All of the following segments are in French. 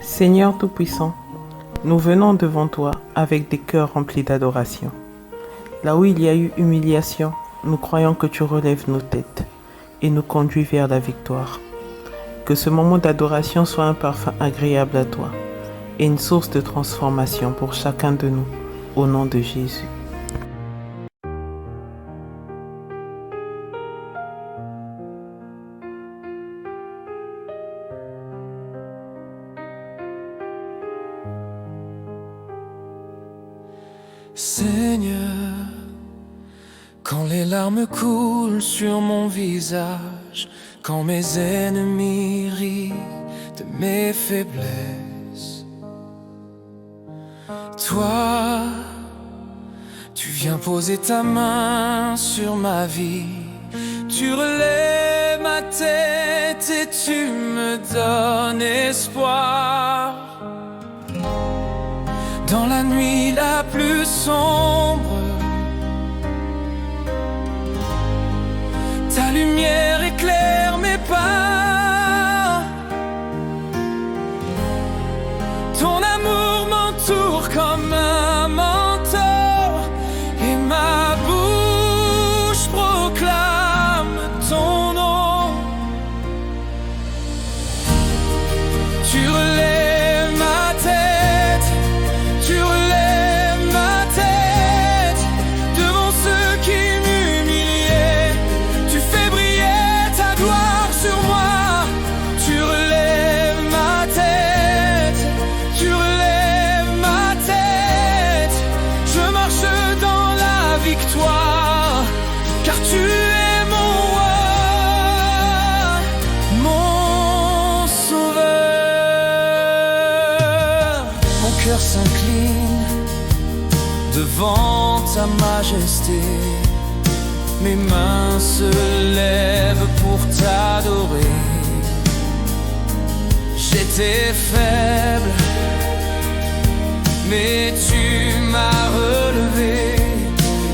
Seigneur Tout-Puissant, nous venons devant toi avec des cœurs remplis d'adoration. Là où il y a eu humiliation, nous croyons que tu relèves nos têtes et nous conduis vers la victoire. Que ce moment d'adoration soit un parfum agréable à toi et une source de transformation pour chacun de nous, au nom de Jésus. Seigneur, quand les larmes coulent sur mon visage, quand mes ennemis rient de mes faiblesses, toi, tu viens poser ta main sur ma vie, tu relèves ma tête et tu me donnes espoir. Dans la nuit la plus sombre, ta lumière éclaire mes pas. Ton amour m'entoure comme un manteau et ma bouche proclame ton nom. Tu relèves ma tête, tu relèves ma tête devant ceux qui m'humiliaient. Tu fais briller ta gloire sur moi. Tu relèves ma tête, tu relèves ma tête. Je marche dans la victoire, car tu es mon roi, mon sauveur. Mon cœur s'incline devant ta majesté, mes mains se lèvent pour t'adorer. J'étais faible, mais tu m'as relevé,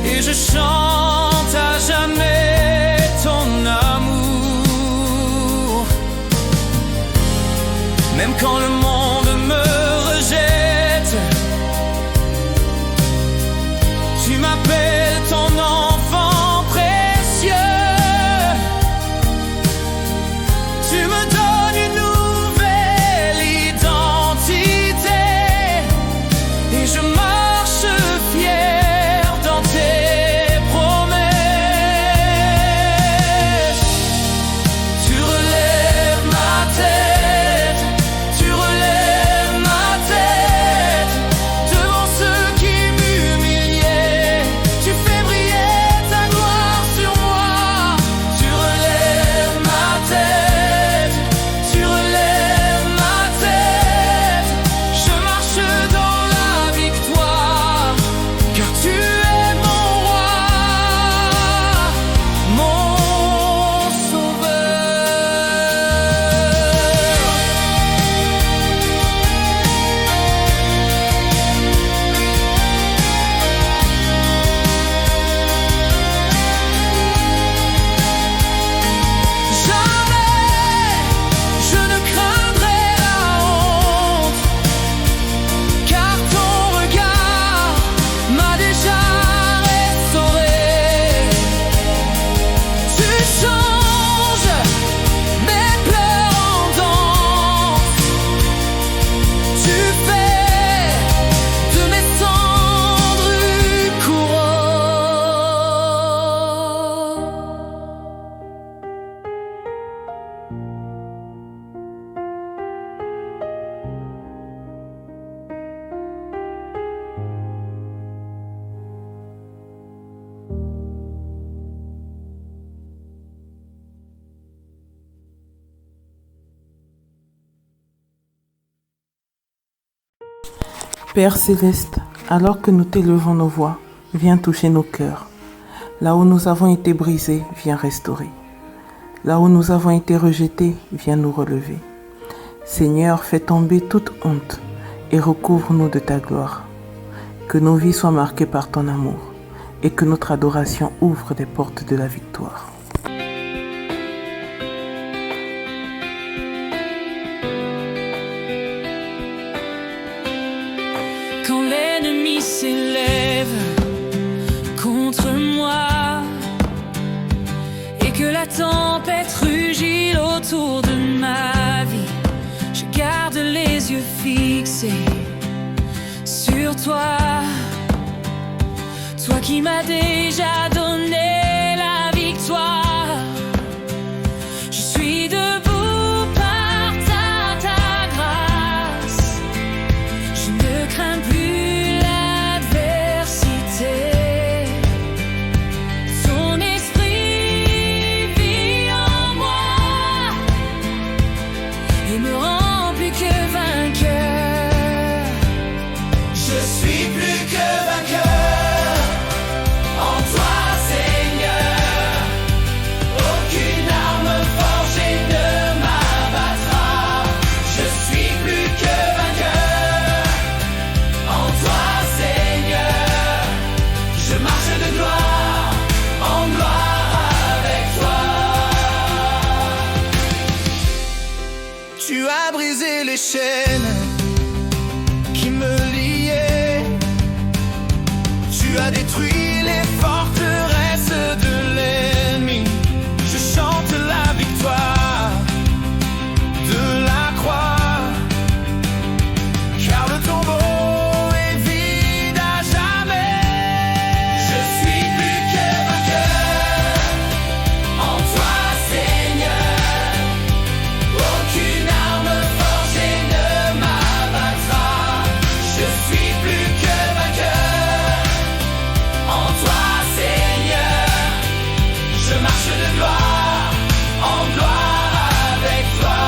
et je chante à jamais ton amour. Même quand le monde me rejette, tu m'appelles ton enfant précieux. Tu me donnes une nouvelle identité, et je marche fier dans tes promesses. Tu relèves ma tête, tu relèves ma tête devant ceux qui m'humiliaient. Tu fais briller ta gloire sur moi. Tu relèves ma tête, tu relèves ma tête. Je marche dans la victoire, car tu es mon roi, mon sauveur. Jamais je ne craindrai la honte, car ton regard m'a déjà restauré. Tu changes mes pleurs en danse, tu fais de mes cendres une couronne. Père Céleste, alors que nous t'élevons nos voix, viens toucher nos cœurs. Là où nous avons été brisés, viens restaurer. Là où nous avons été rejetés, viens nous relever. Seigneur, fais tomber toute honte et recouvre-nous de ta gloire. Que nos vies soient marquées par ton amour et que notre adoration ouvre les portes de la victoire. quand l'ennemi s'élève contre moi et que la tempête rugit autour de ma vie, je garde les yeux fixés sur toi, toi qui m'as déjà donné la victoire. Je suis debout par ta grâce, je ne crains plus l'adversité. Ton esprit vit en moi et me rend plus que vainqueur. Je suis plus que vainqueur en toi, Seigneur. Aucune arme forgée ne m'abattra. Je suis plus que vainqueur en toi, Seigneur. Je marche de gloire en gloire avec toi. Tu as brisé les chaînes qui me liaient. Tu as détruit les forteresses de l'ennemi. Je chante la victoire de la croix, car le tombeau est vide à jamais. Je suis plus que vainqueur en toi, Seigneur. Aucune arme forgée ne m'abattra. Je suis plus que vainqueur en toi, Seigneur. Je marche de gloire en gloire avec toi.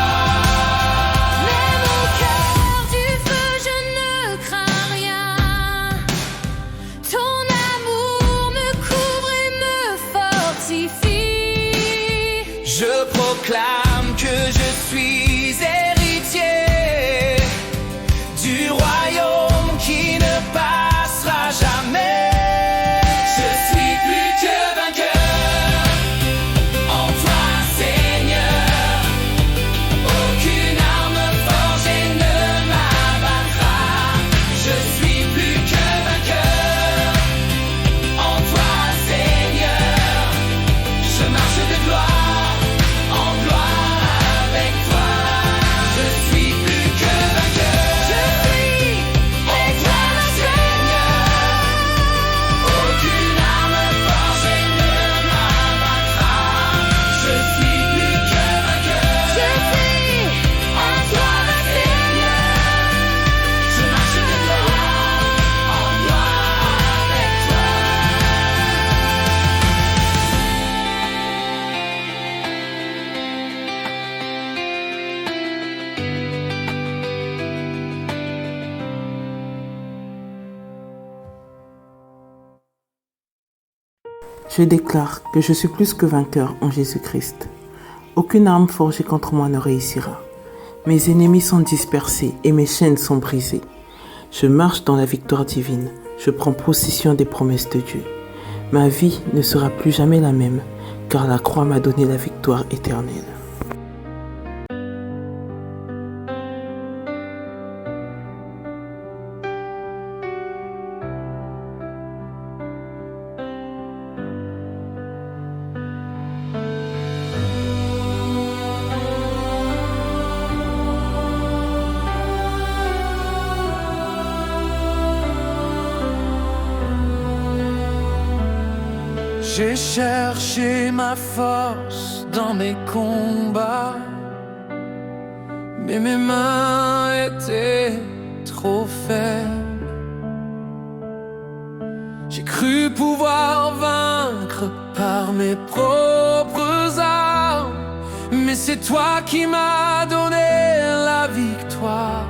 Même au cœur du feu, je ne crains rien. Ton amour me couvre et me fortifie. Je proclame que je suis héritier du royaume qui ne passera jamais. Je suis plus que vainqueur en toi, Seigneur. Aucune arme forgée ne m'abattra. Je suis plus que vainqueur en toi, Seigneur. Je marche de gloire en gloire avec toi. Je suis plus que vainqueur. Je suis en toi, Seigneur. Aucune arme forgée ne m'abattra. Je suis plus que vainqueur. Je suis en toi, Seigneur. Je marche de gloire en gloire avec toi. Je déclare que je suis plus que vainqueur en Jésus-Christ. Aucune arme forgée contre moi ne réussira. Mes ennemis sont dispersés et mes chaînes sont brisées. Je marche dans la victoire divine. Je prends possession des promesses de Dieu. Ma vie ne sera plus jamais la même, car la croix m'a donné la victoire éternelle. J'ai cherché ma force dans mes combats, mais mes mains étaient trop faibles. J'ai cru pouvoir vaincre par mes propres armes, mais c'est toi qui m'as donné la victoire.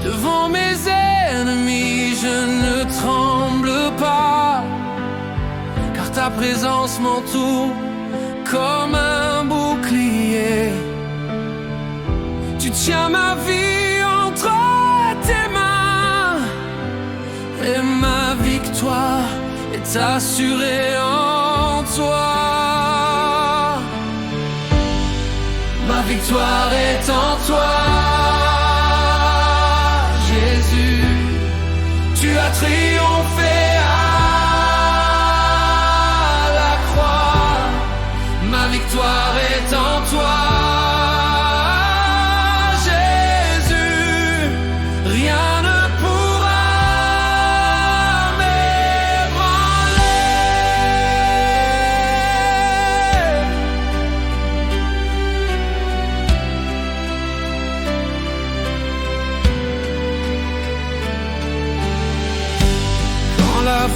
Devant mes ennemis, je ne tremble pas, car ta présence m'entoure comme un bouclier. Tu tiens ma vie entre tes mains, et ma victoire est assurée en toi. Ma victoire est en toi.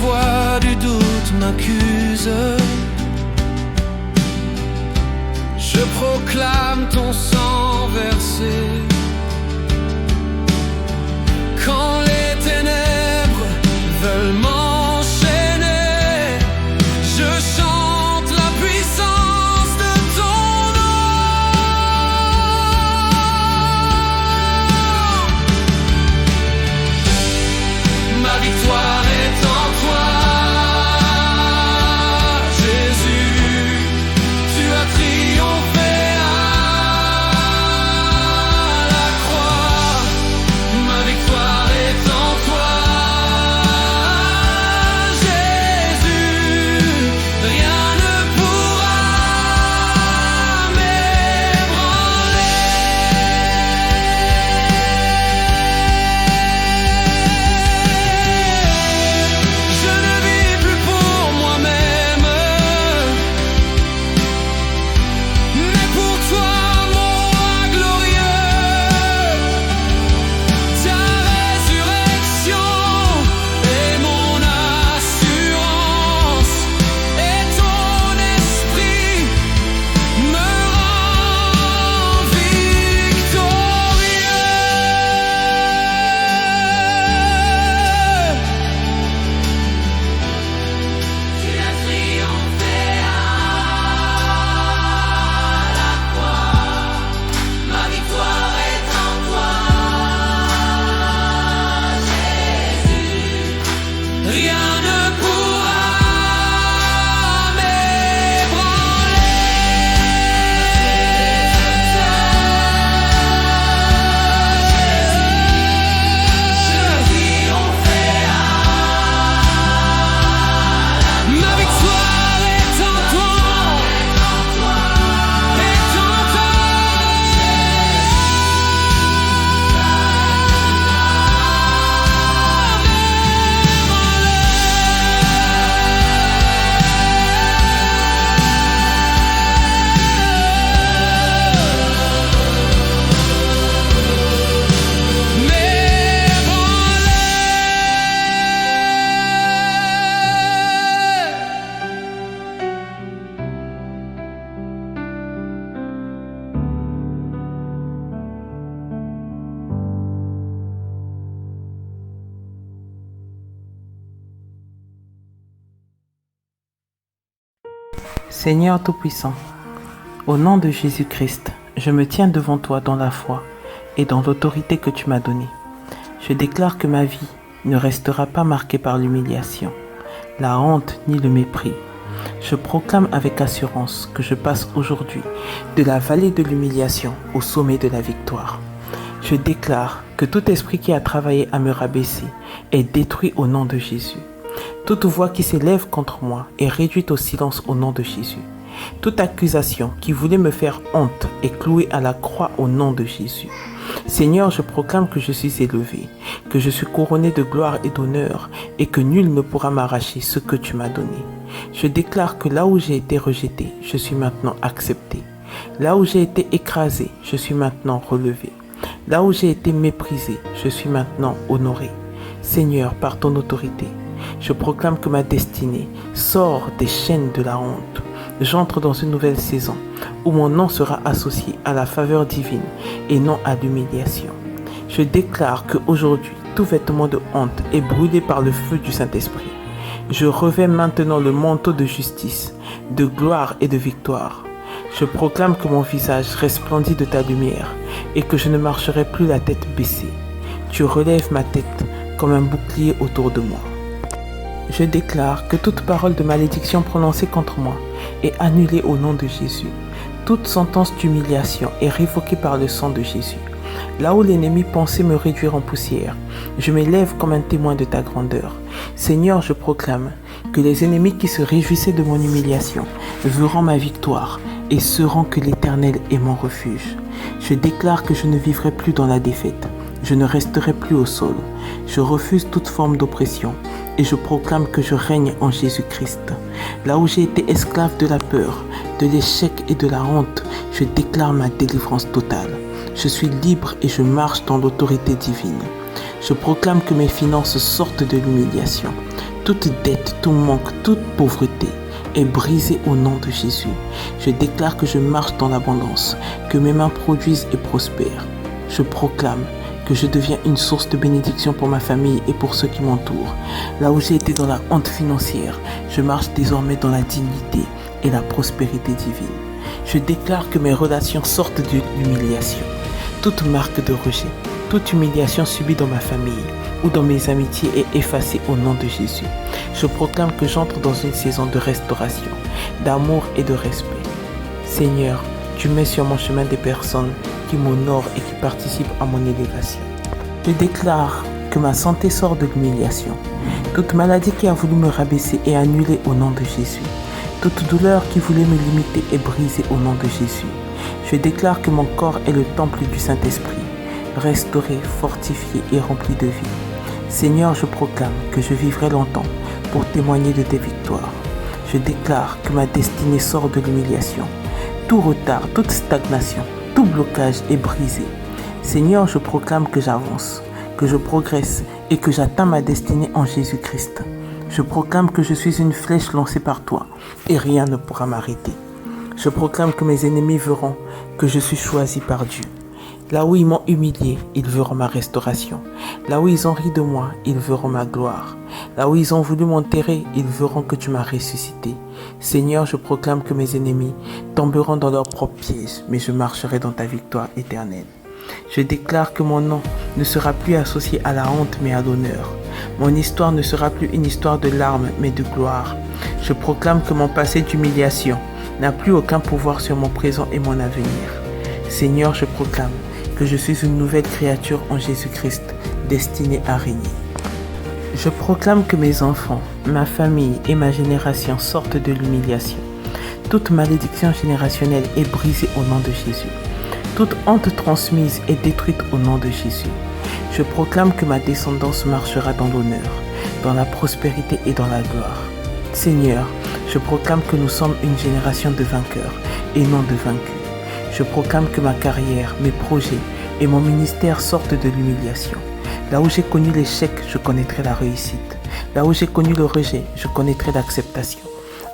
voix du doute m'accuse. Je proclame ton sang versé. Quand les ténèbres veulent m'enchaîner, je chante la puissance de ton nom. Ma victoire est en toi, Jésus. Tu as triomphé à la croix. Ma victoire est en toi, Jésus. Rien ne pourra m'ébranler. Je ne vis plus pour moi-même, mais pour toi, mon roi glorieux. Ta résurrection est mon assurance, et ton esprit me rend victorieux. Tu as triomphé à la croix. Ma victoire est en toi, Jésus. Rien ne pourra Ma victoire est en toi, est en toi. Seigneur Tout-Puissant, au nom de Jésus-Christ, je me tiens devant toi dans la foi et dans l'autorité que tu m'as donnée. Je déclare que ma vie ne restera pas marquée par l'humiliation, la honte ni le mépris. Je proclame avec assurance que je passe aujourd'hui de la vallée de l'humiliation au sommet de la victoire. Je déclare que tout esprit qui a travaillé à me rabaisser est détruit au nom de Jésus. Toute voix qui s'élève contre moi est réduite au silence au nom de Jésus. Toute accusation qui voulait me faire honte est clouée à la croix au nom de Jésus. Seigneur, je proclame que je suis élevé, que je suis couronné de gloire et d'honneur et que nul ne pourra m'arracher ce que tu m'as donné. Je déclare que là où j'ai été rejeté, je suis maintenant accepté. Là où j'ai été écrasé, je suis maintenant relevé. Là où j'ai été méprisé, je suis maintenant honoré. Seigneur, par ton autorité, je proclame que ma destinée sort des chaînes de la honte. J'entre dans une nouvelle saison où mon nom sera associé à la faveur divine et non à l'humiliation. Je déclare qu'aujourd'hui, tout vêtement de honte est brûlé par le feu du Saint-Esprit. Je revêts maintenant le manteau de justice, de gloire et de victoire. Je proclame que mon visage resplendit de ta lumière et que je ne marcherai plus la tête baissée. Tu relèves ma tête comme un bouclier autour de moi. Je déclare que toute parole de malédiction prononcée contre moi est annulée au nom de Jésus. Toute sentence d'humiliation est révoquée par le sang de Jésus. Là où l'ennemi pensait me réduire en poussière, je m'élève comme un témoin de ta grandeur. Seigneur, je proclame que les ennemis qui se réjouissaient de mon humiliation verront ma victoire et sauront que l'Éternel est mon refuge. Je déclare que je ne vivrai plus dans la défaite. Je ne resterai plus au sol. Je refuse toute forme d'oppression et je proclame que je règne en Jésus-Christ. Là où j'ai été esclave de la peur, de l'échec et de la honte, je déclare ma délivrance totale. Je suis libre et je marche dans l'autorité divine. Je proclame que mes finances sortent de l'humiliation, toute dette, tout manque, toute pauvreté est brisée au nom de Jésus. Je déclare que je marche dans l'abondance, que mes mains produisent et prospèrent. Je proclame que je deviens une source de bénédiction pour ma famille et pour ceux qui m'entourent. Là où j'ai été dans la honte financière, je marche désormais dans la dignité et la prospérité divine. Je déclare que mes relations sortent de l'humiliation. Toute marque de rejet, toute humiliation subie dans ma famille ou dans mes amitiés est effacée au nom de Jésus. Je proclame que j'entre dans une saison de restauration, d'amour et de respect. Seigneur, tu mets sur mon chemin des personnes qui m'honorent et qui participent à mon élévation. Je déclare que ma santé sort de l'humiliation. Toute maladie qui a voulu me rabaisser est annulée au nom de Jésus. Toute douleur qui voulait me limiter est brisée au nom de Jésus. Je déclare que mon corps est le temple du Saint-Esprit, restauré, fortifié et rempli de vie. Seigneur, je proclame que je vivrai longtemps pour témoigner de tes victoires. Je déclare que ma destinée sort de l'humiliation. Tout retard, toute stagnation, tout blocage est brisé. Seigneur, je proclame que j'avance, que je progresse et que j'atteins ma destinée en Jésus-Christ. Je proclame que je suis une flèche lancée par toi et rien ne pourra m'arrêter. Je proclame que mes ennemis verront que je suis choisi par Dieu. Là où ils m'ont humilié, ils verront ma restauration. Là où ils ont ri de moi, ils verront ma gloire. Là où ils ont voulu m'enterrer, ils verront que tu m'as ressuscité. Seigneur, je proclame que mes ennemis tomberont dans leurs propres pièges, mais je marcherai dans ta victoire éternelle. Je déclare que mon nom ne sera plus associé à la honte, mais à l'honneur. Mon histoire ne sera plus une histoire de larmes, mais de gloire. Je proclame que mon passé d'humiliation n'a plus aucun pouvoir sur mon présent et mon avenir. Seigneur, je proclame que je suis une nouvelle créature en Jésus-Christ, destinée à régner. Je proclame que mes enfants, ma famille et ma génération sortent de l'humiliation. Toute malédiction générationnelle est brisée au nom de Jésus. Toute honte transmise est détruite au nom de Jésus. Je proclame que ma descendance marchera dans l'honneur, dans la prospérité et dans la gloire. Seigneur, je proclame que nous sommes une génération de vainqueurs et non de vaincus. Je proclame que ma carrière, mes projets et mon ministère sortent de l'humiliation. Là où j'ai connu l'échec, je connaîtrai la réussite. Là où j'ai connu le rejet, je connaîtrai l'acceptation.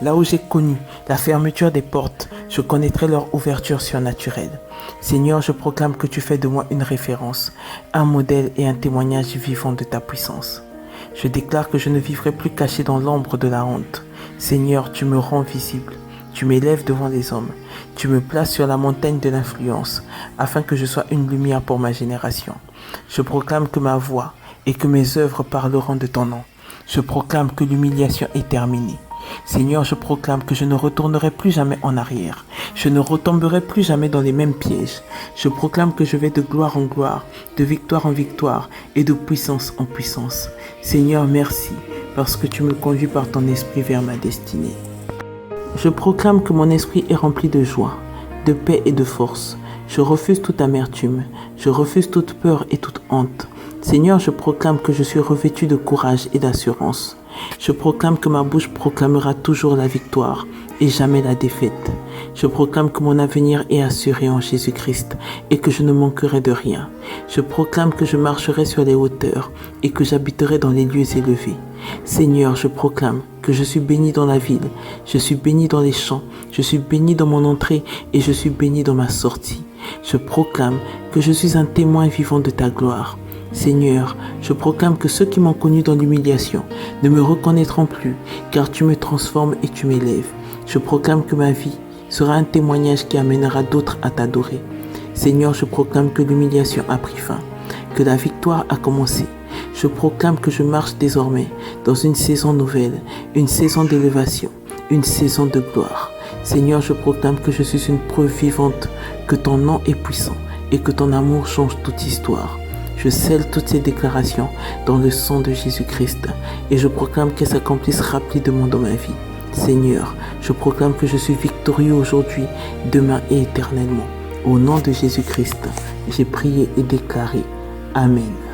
Là où j'ai connu la fermeture des portes, je connaîtrai leur ouverture surnaturelle. Seigneur, je proclame que tu fais de moi une référence, un modèle et un témoignage vivant de ta puissance. Je déclare que je ne vivrai plus caché dans l'ombre de la honte. Seigneur, tu me rends visible. Tu m'élèves devant les hommes. Tu me places sur la montagne de l'influence, afin que je sois une lumière pour ma génération. Je proclame que ma voix et que mes œuvres parleront de ton nom. Je proclame que l'humiliation est terminée. Seigneur, je proclame que je ne retournerai plus jamais en arrière. Je ne retomberai plus jamais dans les mêmes pièges. Je proclame que je vais de gloire en gloire, de victoire en victoire et de puissance en puissance. Seigneur, merci, parce que tu me conduis par ton esprit vers ma destinée. Je proclame que mon esprit est rempli de joie, de paix et de force. Je refuse toute amertume, je refuse toute peur et toute honte. Seigneur, je proclame que je suis revêtu de courage et d'assurance. Je proclame que ma bouche proclamera toujours la victoire et jamais la défaite. Je proclame que mon avenir est assuré en Jésus-Christ et que je ne manquerai de rien. Je proclame que je marcherai sur les hauteurs et que j'habiterai dans les lieux élevés. Seigneur, je proclame que je suis béni dans la ville, je suis béni dans les champs, je suis béni dans mon entrée et je suis béni dans ma sortie. Je proclame que je suis un témoin vivant de ta gloire. Seigneur, je proclame que ceux qui m'ont connu dans l'humiliation ne me reconnaîtront plus, car tu me transformes et tu m'élèves. Je proclame que ma vie sera un témoignage qui amènera d'autres à t'adorer. Seigneur, je proclame que l'humiliation a pris fin, que la victoire a commencé. Je proclame que je marche désormais dans une saison nouvelle, une saison d'élévation, une saison de gloire. Seigneur, je proclame que je suis une preuve vivante, que ton nom est puissant et que ton amour change toute histoire. Je scelle toutes ces déclarations dans le sang de Jésus-Christ et je proclame qu'elles s'accomplissent rapidement dans ma vie. Seigneur, je proclame que je suis victorieux aujourd'hui, demain et éternellement. Au nom de Jésus-Christ, j'ai prié et déclaré. Amen.